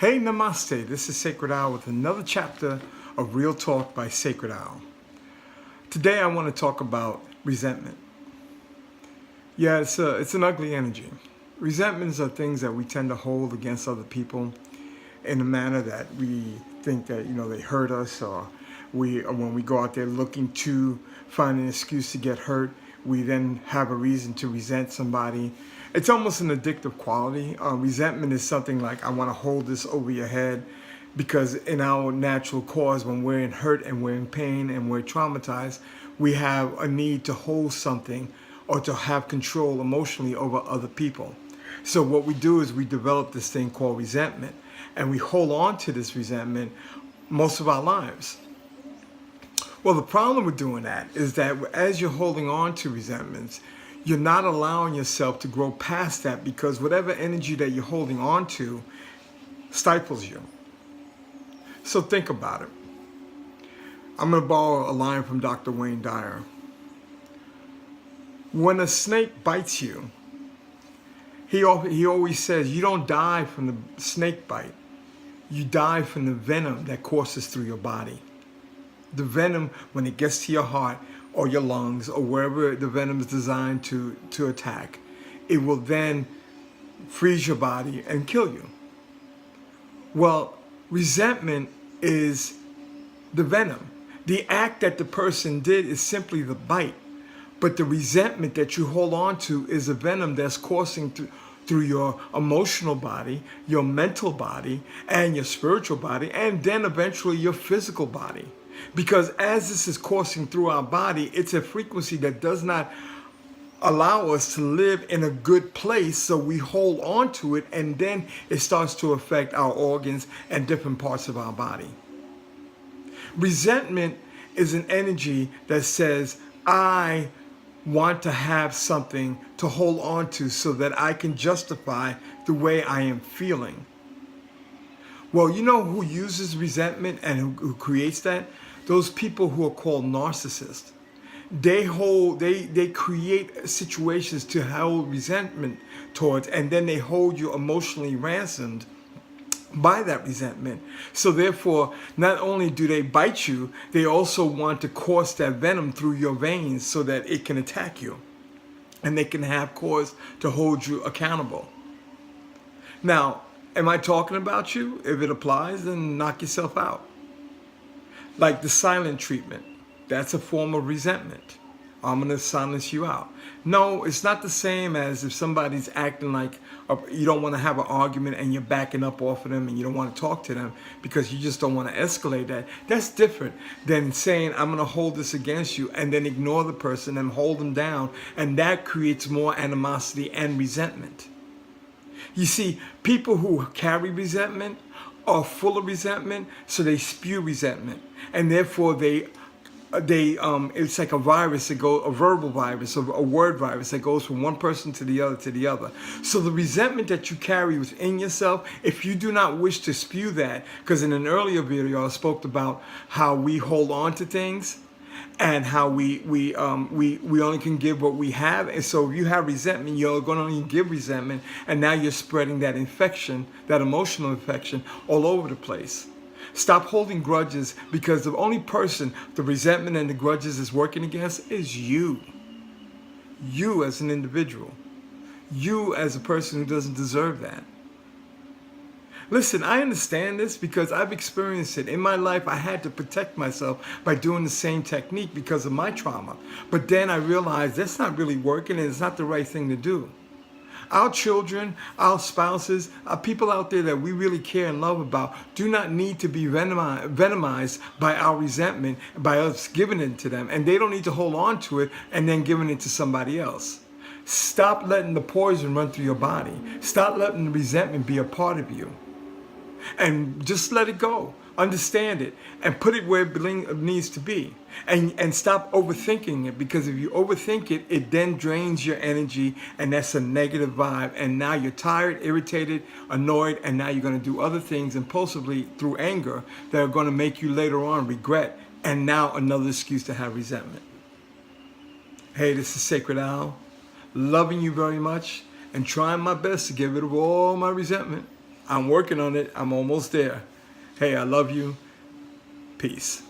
Hey, namaste. This is Sacredowl with another chapter of Real Talk by Sacredowl. Today I want to talk about resentment. Yeah, it's an ugly energy. Resentments are things that we tend to hold against other people in a manner that we think that, they hurt us, or when we go out there looking to find an excuse to get hurt, we then have a reason to resent somebody. It's almost an addictive quality. Resentment is something like, I want to hold this over your head, because in our natural cause, when we're in hurt and we're in pain and we're traumatized, we have a need to hold something or to have control emotionally over other people. So what we do is we develop this thing called resentment, and we hold on to this resentment most of our lives. Well, the problem with doing that is that as you're holding on to resentments, you're not allowing yourself to grow past that, because whatever energy that you're holding on to stifles you. So think about it. I'm going to borrow a line from Dr. Wayne Dyer. When a snake bites you, he always says, you don't die from the snake bite. You die from the venom that courses through your body. The venom, when it gets to your heart or your lungs or wherever the venom is designed to attack, it will then freeze your body and kill you. Well, resentment is the venom. The act that the person did is simply the bite. But the resentment that you hold on to is a venom that's coursing through your emotional body, your mental body, and your spiritual body, and then eventually your physical body. Because as this is coursing through our body, it's a frequency that does not allow us to live in a good place, so we hold on to it, and then it starts to affect our organs and different parts of our body. Resentment is an energy that says, I want to have something to hold on to so that I can justify the way I am feeling. Well, you know who uses resentment and who creates that? Those people who are called narcissists. They create situations to hold resentment towards, and then they hold you emotionally ransomed by that resentment. So therefore, not only do they bite you, they also want to course that venom through your veins so that it can attack you, and they can have cause to hold you accountable. Now, am I talking about you? If it applies, then knock yourself out. Like the silent treatment, that's a form of resentment. I'm going to silence you out. No, it's not the same as if somebody's acting like you don't want to have an argument and you're backing up off of them and you don't want to talk to them because you just don't want to escalate that. That's different than saying, I'm going to hold this against you, and then ignore the person and hold them down. And that creates more animosity and resentment. You see, people who carry resentment are full of resentment, so they spew resentment. And therefore it's like a virus, a verbal virus, a word virus that goes from one person to the other. So the resentment that you carry within yourself, if you do not wish to spew that, because in an earlier video I spoke about how we hold on to things and how we only can give what we have. And so if you have resentment, you're going to only give resentment, and now you're spreading that infection, that emotional infection, all over the place. Stop holding grudges, because the only person the resentment and the grudges is working against is you. You as an individual. You as a person who doesn't deserve that. Listen, I understand this because I've experienced it. In my life, I had to protect myself by doing the same technique because of my trauma. But then I realized that's not really working, and it's not the right thing to do. Our children, our spouses, our people out there that we really care and love about do not need to be venomized by our resentment, by us giving it to them. And they don't need to hold on to it and then giving it to somebody else. Stop letting the poison run through your body. Stop letting the resentment be a part of you. And just let it go. Understand it and put it where it needs to be. And stop overthinking it, because if you overthink it, it then drains your energy, and that's a negative vibe. And now you're tired, irritated, annoyed, and now you're going to do other things impulsively through anger that are going to make you later on regret, and now another excuse to have resentment. Hey, this is Sacredowl, loving you very much and trying my best to get rid of all my resentment. I'm working on it. I'm almost there. Hey, I love you. Peace.